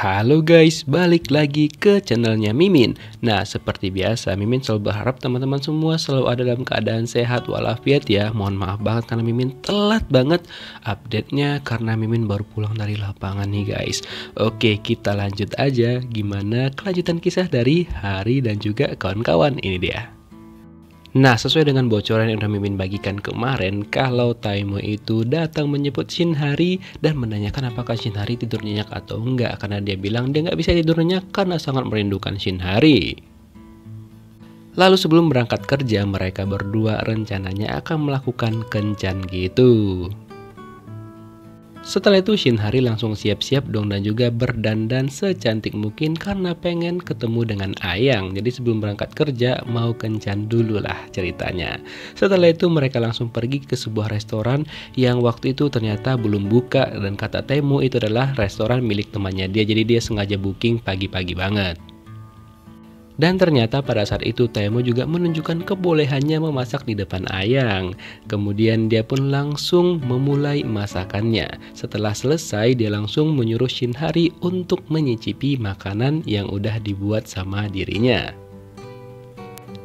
Halo guys, balik lagi ke channelnya Mimin. Nah, seperti biasa, Mimin selalu berharap teman-teman semua selalu ada dalam keadaan sehat walafiat ya. Mohon maaf banget karena Mimin telat banget update-nya karena Mimin baru pulang dari lapangan nih guys. Oke, kita lanjut aja. Gimana kelanjutan kisah dari Hari dan juga kawan-kawan? Ini dia. Nah, sesuai dengan bocoran yang udah Mimin bagikan kemarin, kalau Taimo itu datang menyebut Shinhari dan menanyakan apakah Shinhari tidur nyenyak atau enggak, karena dia bilang dia nggak bisa tidur nyenyak karena sangat merindukan Shinhari. Lalu sebelum berangkat kerja, mereka berdua rencananya akan melakukan kencan gitu. Setelah itu Shinhari langsung siap-siap dong dan juga berdandan secantik mungkin karena pengen ketemu dengan Ayang. Jadi sebelum berangkat kerja mau kencan dulu lah ceritanya. Setelah itu mereka langsung pergi ke sebuah restoran yang waktu itu ternyata belum buka. Dan kata Taimo itu adalah restoran milik temannya dia. Jadi dia sengaja booking pagi-pagi banget. Dan ternyata pada saat itu Taimo juga menunjukkan kebolehannya memasak di depan Ayang. Kemudian dia pun langsung memulai masakannya. Setelah selesai dia langsung menyuruh Shinhari untuk menyicipi makanan yang udah dibuat sama dirinya.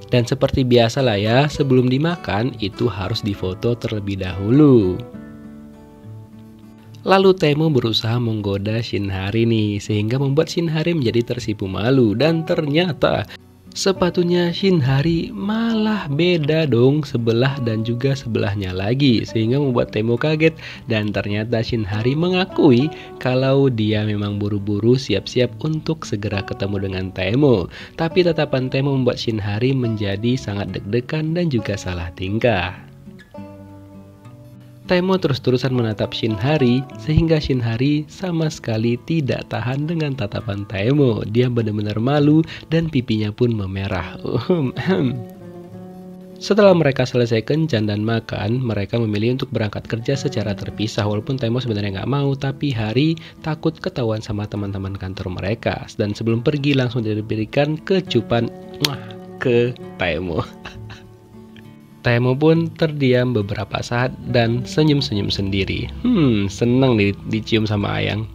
Dan seperti biasa lah ya, sebelum dimakan itu harus difoto terlebih dahulu. Lalu Taimo berusaha menggoda Shinhari nih, sehingga membuat Shinhari menjadi tersipu malu. Dan ternyata sepatunya Shinhari malah beda dong, sebelah dan juga sebelahnya lagi, sehingga membuat Taimo kaget. Dan ternyata Shinhari mengakui kalau dia memang buru-buru siap-siap untuk segera ketemu dengan Taimo. Tapi tatapan Taimo membuat Shinhari menjadi sangat deg-degan dan juga salah tingkah. Taimo terus-terusan menatap Shinhari sehingga Shinhari sama sekali tidak tahan dengan tatapan Taimo. Dia benar-benar malu dan pipinya pun memerah. Setelah mereka selesai kencan dan makan, mereka memilih untuk berangkat kerja secara terpisah. Walaupun Taimo sebenarnya nggak mau, tapi Hari takut ketahuan sama teman-teman kantor mereka. Dan sebelum pergi langsung diberikan kecupan ke Taimo. Taimo pun terdiam beberapa saat dan senyum-senyum sendiri. Seneng dicium sama Ayang.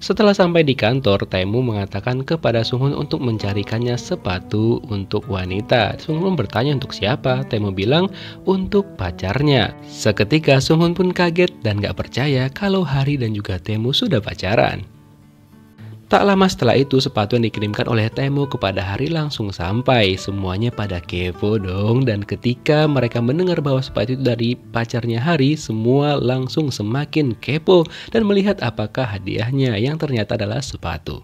Setelah sampai di kantor, Taimo mengatakan kepada Sunghun untuk mencarikannya sepatu untuk wanita. Sunghun bertanya untuk siapa. Taimo bilang untuk pacarnya. Seketika Sunghun pun kaget dan gak percaya kalau Hari dan juga Taimo sudah pacaran. Tak lama setelah itu sepatu yang dikirimkan oleh Taimo kepada Hari langsung sampai. Semuanya pada kepo dong. Dan ketika mereka mendengar bahwa sepatu itu dari pacarnya Hari, semua langsung semakin kepo dan melihat apakah hadiahnya yang ternyata adalah sepatu.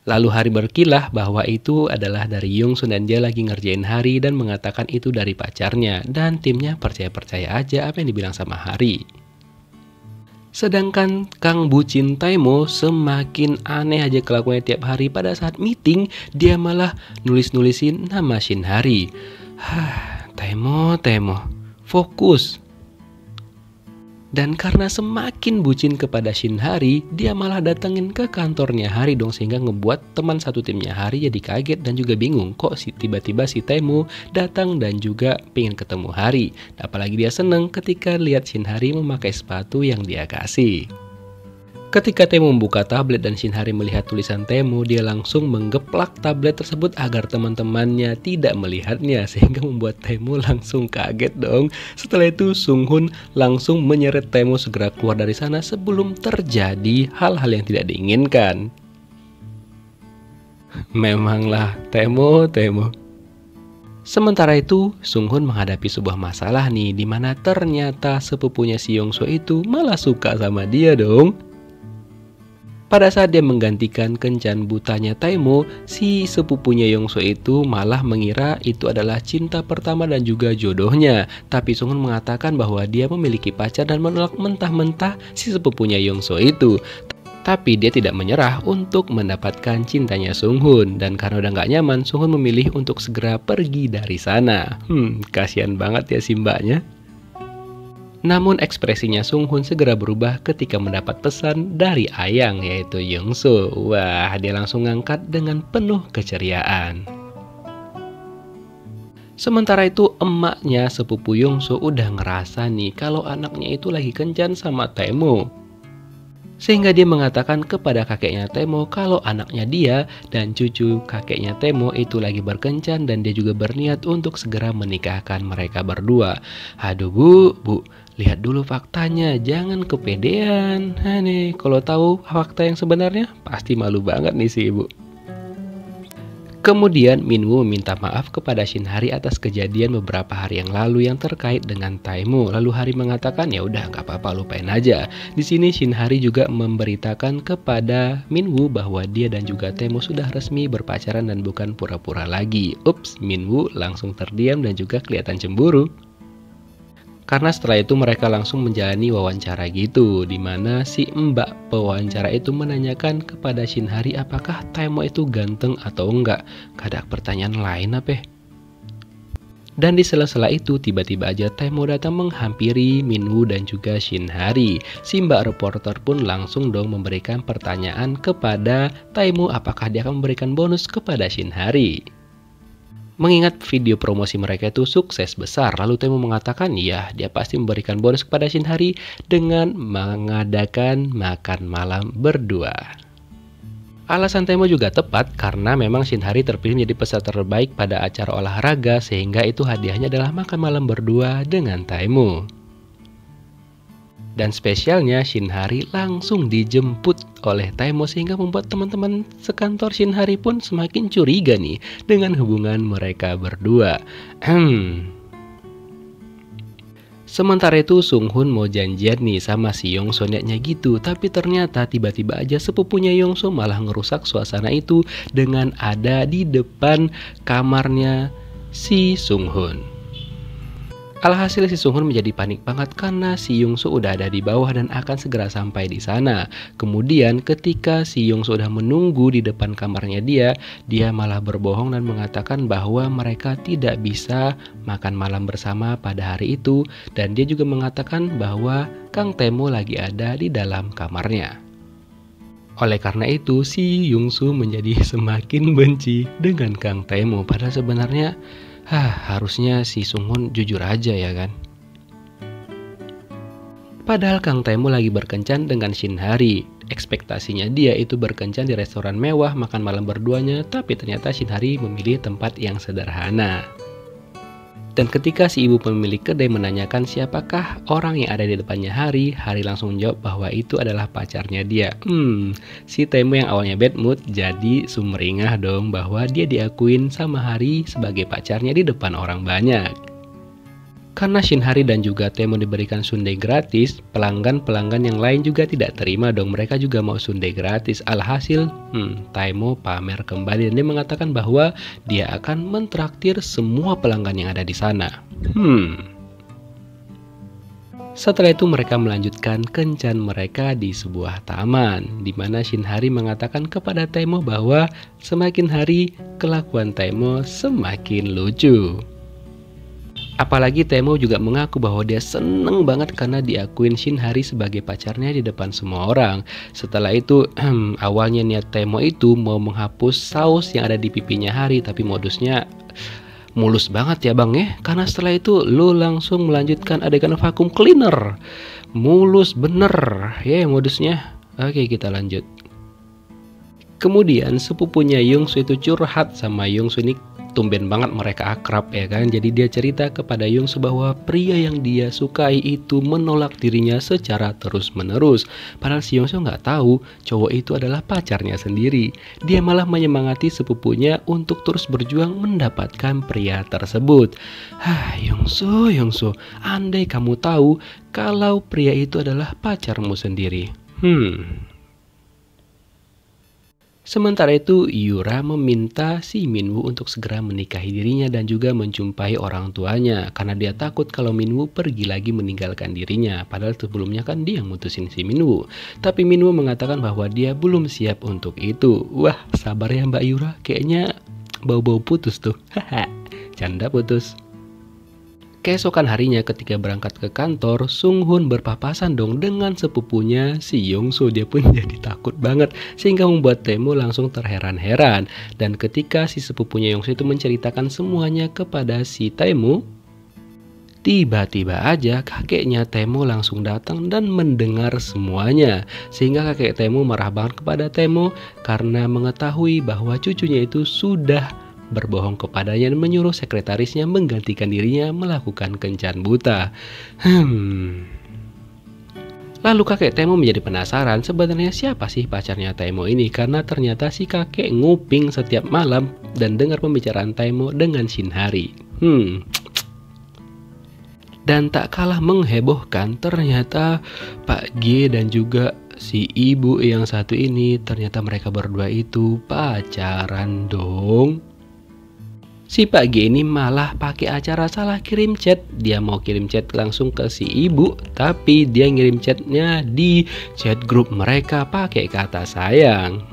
Lalu Hari berkilah bahwa itu adalah dari Yongsun dan dia lagi ngerjain Hari dan mengatakan itu dari pacarnya. Dan timnya percaya-percaya aja apa yang dibilang sama Hari. Sedangkan Kang Bucin Taimo semakin aneh aja kelakuannya tiap hari. Pada saat meeting dia malah nulis-nulisin nama Shinhari. Taimo, fokus. Dan karena semakin bucin kepada Shinhari, dia malah datengin ke kantornya Hari dong, sehingga ngebuat teman satu timnya Hari jadi kaget dan juga bingung kok tiba-tiba si Taimo datang dan juga pengen ketemu Hari. Apalagi dia seneng ketika lihat Shinhari memakai sepatu yang dia kasih. Ketika Taimo membuka tablet dan Shinhari melihat tulisan Taimo, dia langsung menggeplak tablet tersebut agar teman-temannya tidak melihatnya, sehingga membuat Taimo langsung kaget dong. Setelah itu Sunghun langsung menyeret Taimo segera keluar dari sana sebelum terjadi hal-hal yang tidak diinginkan. Memanglah Taimo. Sementara itu Sunghun menghadapi sebuah masalah nih, dimana ternyata sepupunya si Yongso itu malah suka sama dia dong. Pada saat dia menggantikan kencan butanya Taimo, si sepupunya Yongso itu malah mengira itu adalah cinta pertama dan juga jodohnya. Tapi Sunghun mengatakan bahwa dia memiliki pacar dan menolak mentah-mentah si sepupunya Yongso itu. Tapi dia tidak menyerah untuk mendapatkan cintanya Sunghun. Dan karena udah gak nyaman, Sunghun memilih untuk segera pergi dari sana. Kasihan banget ya si mbaknya. Namun ekspresinya Sunghun segera berubah ketika mendapat pesan dari Ayang yaitu Yongso. Wah, dia langsung ngangkat dengan penuh keceriaan. Sementara itu emaknya sepupu Yongso udah ngerasa nih kalau anaknya itu lagi kencan sama Taimo. Sehingga dia mengatakan kepada kakeknya Temo kalau anaknya dia dan cucu kakeknya Temo itu lagi berkencan dan dia juga berniat untuk segera menikahkan mereka berdua. Aduh bu, lihat dulu faktanya, jangan kepedean. Nih, kalau tahu fakta yang sebenarnya pasti malu banget nih si ibu. Kemudian Minwoo meminta maaf kepada Shinhari atas kejadian beberapa hari yang lalu yang terkait dengan Taemo. Lalu Hari mengatakan ya udah nggak apa-apa, lupain aja. Di sini Shinhari juga memberitakan kepada Minwoo bahwa dia dan juga Taemo sudah resmi berpacaran dan bukan pura-pura lagi. Ups, Minwoo langsung terdiam dan juga kelihatan cemburu. Karena setelah itu mereka langsung menjalani wawancara gitu, dimana si mbak pewawancara itu menanyakan kepada Shinhari apakah Taemo itu ganteng atau enggak. Gak ada pertanyaan lain apa? Dan di sela-sela itu tiba-tiba aja Taemo datang menghampiri Minwoo dan juga Shinhari. Si mbak reporter pun langsung dong memberikan pertanyaan kepada Taemo apakah dia akan memberikan bonus kepada Shinhari. Mengingat video promosi mereka itu sukses besar, lalu Taemo mengatakan ya dia pasti memberikan bonus kepada Shinhari dengan mengadakan makan malam berdua. Alasan Taemo juga tepat karena memang Shinhari terpilih menjadi peserta terbaik pada acara olahraga sehingga itu hadiahnya adalah makan malam berdua dengan Taemo. Dan spesialnya Shinhari langsung dijemput oleh Taemo sehingga membuat teman-teman sekantor Shinhari pun semakin curiga nih dengan hubungan mereka berdua. Sementara itu Sunghun mau janjian nih sama si Yongso niatnya gitu, tapi ternyata tiba-tiba aja sepupunya Yongso malah ngerusak suasana itu dengan ada di depan kamarnya si Sunghun. Alhasil si Sunghun menjadi panik banget karena si Yongso udah ada di bawah dan akan segera sampai di sana. Kemudian ketika si Yongso udah menunggu di depan kamarnya dia malah berbohong dan mengatakan bahwa mereka tidak bisa makan malam bersama pada hari itu. Dan dia juga mengatakan bahwa Kang Taemo lagi ada di dalam kamarnya. Oleh karena itu si Yongso menjadi semakin benci dengan Kang Taemo. Padahal sebenarnya harusnya si Sunghun jujur aja ya kan. Padahal Kang Taemo lagi berkencan dengan Shinhari. Ekspektasinya dia itu berkencan di restoran mewah makan malam berduanya, tapi ternyata Shinhari memilih tempat yang sederhana. Dan ketika si ibu pemilik kedai menanyakan siapakah orang yang ada di depannya Hari langsung menjawab bahwa itu adalah pacarnya dia. Si Taemo yang awalnya bad mood jadi sumringah dong bahwa dia diakuin sama Hari sebagai pacarnya di depan orang banyak. Karena Shinhari dan juga Taemo diberikan sundae gratis, pelanggan-pelanggan yang lain juga tidak terima dong, mereka juga mau sundae gratis. Alhasil, Taemo pamer kembali dan dia mengatakan bahwa dia akan mentraktir semua pelanggan yang ada di sana. Setelah itu mereka melanjutkan kencan mereka di sebuah taman, di mana Shinhari mengatakan kepada Taemo bahwa semakin hari kelakuan Taemo semakin lucu. Apalagi Taemo juga mengaku bahwa dia seneng banget karena diakuin Shinhari sebagai pacarnya di depan semua orang. Setelah itu awalnya niat Taemo itu mau menghapus saus yang ada di pipinya Hari, tapi modusnya mulus banget ya bang ya. Karena setelah itu lu langsung melanjutkan adegan vacuum cleaner. Mulus bener ya modusnya. Oke, kita lanjut. Kemudian sepupunya Yongsu itu curhat sama Yongsu ini. Tumben banget mereka akrab ya kan. Jadi dia cerita kepada Yongsu bahwa pria yang dia sukai itu menolak dirinya secara terus-menerus. Padahal si Yongsu nggak tahu cowok itu adalah pacarnya sendiri. Dia malah menyemangati sepupunya untuk terus berjuang mendapatkan pria tersebut. Yongsu, andai kamu tahu kalau pria itu adalah pacarmu sendiri. Sementara itu, Yura meminta si Minwoo untuk segera menikahi dirinya dan juga menjumpai orang tuanya karena dia takut kalau Minwoo pergi lagi meninggalkan dirinya. Padahal sebelumnya kan dia yang mutusin si Minwoo. Tapi Minwoo mengatakan bahwa dia belum siap untuk itu. Wah, sabar ya Mbak Yura, kayaknya bau-bau putus tuh. Canda putus. Keesokan harinya ketika berangkat ke kantor, Sunghun berpapasan dong dengan sepupunya si Yongsu. Dia pun jadi takut banget sehingga membuat Taemo langsung terheran-heran. Dan ketika si sepupunya Yongsu itu menceritakan semuanya kepada si Taemo, Tiba-tiba aja kakeknya Temo langsung datang dan mendengar semuanya. Sehingga kakek Temo marah banget kepada Temo karena mengetahui bahwa cucunya itu sudah berbohong kepadanya dan menyuruh sekretarisnya menggantikan dirinya melakukan kencan buta. Lalu kakek Temo menjadi penasaran sebenarnya siapa sih pacarnya Temo ini, karena ternyata si kakek nguping setiap malam dan dengar pembicaraan Temo dengan Shinhari. Dan tak kalah menghebohkan, ternyata Pak G dan juga si ibu yang satu ini ternyata mereka berdua itu pacaran dong. Si Pak G ini malah pakai acara salah kirim chat. Dia mau kirim chat langsung ke si ibu, tapi dia ngirim chatnya di chat grup mereka pakai kata sayang.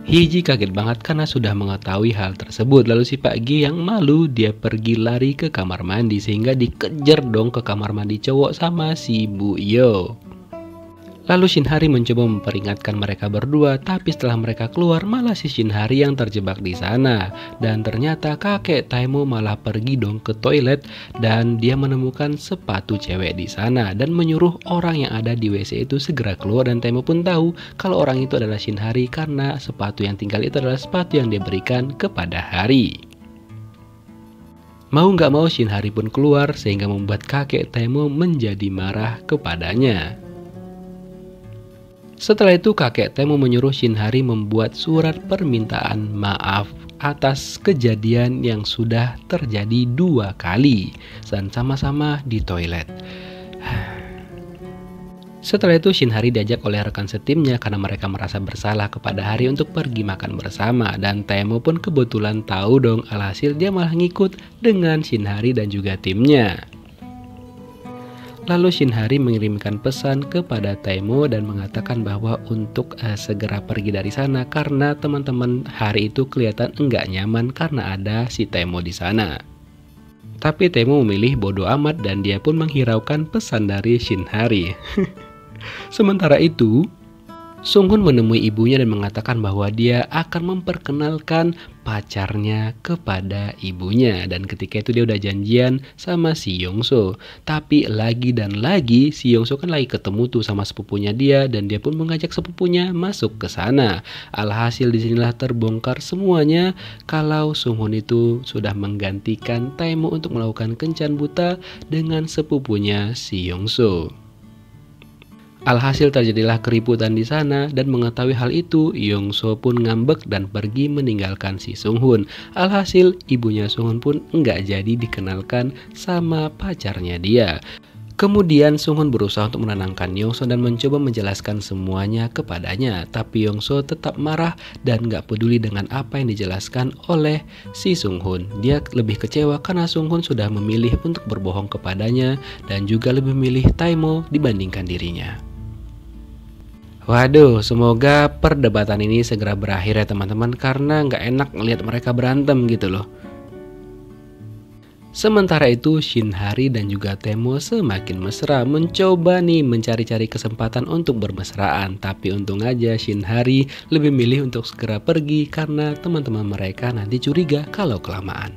Hyeji kaget banget karena sudah mengetahui hal tersebut. Lalu si Pak G yang malu, dia pergi lari ke kamar mandi sehingga dikejar dong ke kamar mandi cowok sama si Bu Yo. Lalu Shinhari mencoba memperingatkan mereka berdua, tapi setelah mereka keluar malah si Shinhari yang terjebak di sana. Dan ternyata kakek Temo malah pergi dong ke toilet dan dia menemukan sepatu cewek di sana dan menyuruh orang yang ada di WC itu segera keluar, dan Temo pun tahu kalau orang itu adalah Shinhari karena sepatu yang tinggal itu adalah sepatu yang dia berikan kepada Hari. Mau nggak mau Shinhari pun keluar sehingga membuat kakek Temo menjadi marah kepadanya. Setelah itu kakek Temo menyuruh Shinhari membuat surat permintaan maaf atas kejadian yang sudah terjadi 2 kali dan sama-sama di toilet. Setelah itu Shinhari diajak oleh rekan setimnya karena mereka merasa bersalah kepada Hari untuk pergi makan bersama, dan Temo pun kebetulan tahu dong, alhasil dia malah ngikut dengan Shinhari dan juga timnya. Lalu Shinhari mengirimkan pesan kepada Temo dan mengatakan bahwa untuk segera pergi dari sana karena teman-teman Hari itu kelihatan enggak nyaman karena ada si Temo di sana. Tapi Temo memilih bodoh amat dan dia pun menghiraukan pesan dari Shinhari. Sementara itu, Sunghun menemui ibunya dan mengatakan bahwa dia akan memperkenalkan pacarnya kepada ibunya. Dan ketika itu dia udah janjian sama si Yongso. Tapi lagi dan lagi si Yongso kan lagi ketemu tuh sama sepupunya dia, dan dia pun mengajak sepupunya masuk ke sana. Alhasil disinilah terbongkar semuanya kalau Sunghun itu sudah menggantikan Temo untuk melakukan kencan buta dengan sepupunya si Yongso. Alhasil terjadilah keributan di sana, dan mengetahui hal itu Yongso pun ngambek dan pergi meninggalkan si Sunghun. Alhasil ibunya Sunghun pun enggak jadi dikenalkan sama pacarnya dia. Kemudian Sunghun berusaha untuk menenangkan Yongso dan mencoba menjelaskan semuanya kepadanya, tapi Yongso tetap marah dan gak peduli dengan apa yang dijelaskan oleh si Sunghun. Dia lebih kecewa karena Sunghun sudah memilih untuk berbohong kepadanya dan juga lebih memilih Temo dibandingkan dirinya. Waduh, semoga perdebatan ini segera berakhir ya teman-teman, karena nggak enak ngelihat mereka berantem gitu loh. Sementara itu Shinhari dan juga Temo semakin mesra, mencoba nih mencari-cari kesempatan untuk bermesraan. Tapi untung aja Shinhari lebih milih untuk segera pergi karena teman-teman mereka nanti curiga kalau kelamaan.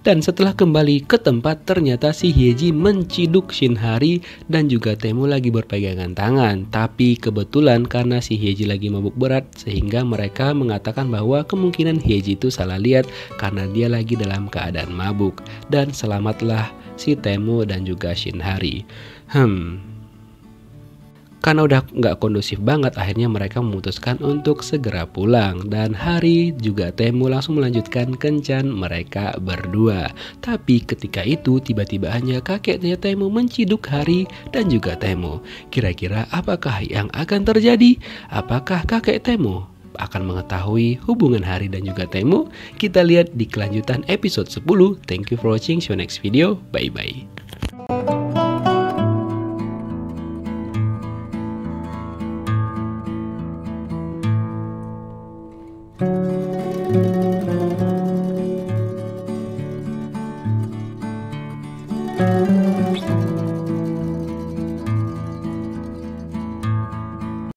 Dan setelah kembali ke tempat, ternyata si Hyeji menciduk Shinhari dan juga Temo lagi berpegangan tangan. Tapi kebetulan karena si Hyeji lagi mabuk berat sehingga mereka mengatakan bahwa kemungkinan Hyeji itu salah lihat karena dia lagi dalam keadaan mabuk. Dan selamatlah si Temo dan juga Shinhari. Karena udah nggak kondusif banget, akhirnya mereka memutuskan untuk segera pulang. Dan Hari juga Temo langsung melanjutkan kencan mereka berdua. Tapi ketika itu tiba-tiba hanya kakeknya Temo menciduk Hari dan juga Temo. Kira-kira apakah yang akan terjadi? Apakah kakek Temo akan mengetahui hubungan Hari dan juga Temo? Kita lihat di kelanjutan episode 10. Thank you for watching. See you next video. Bye-bye.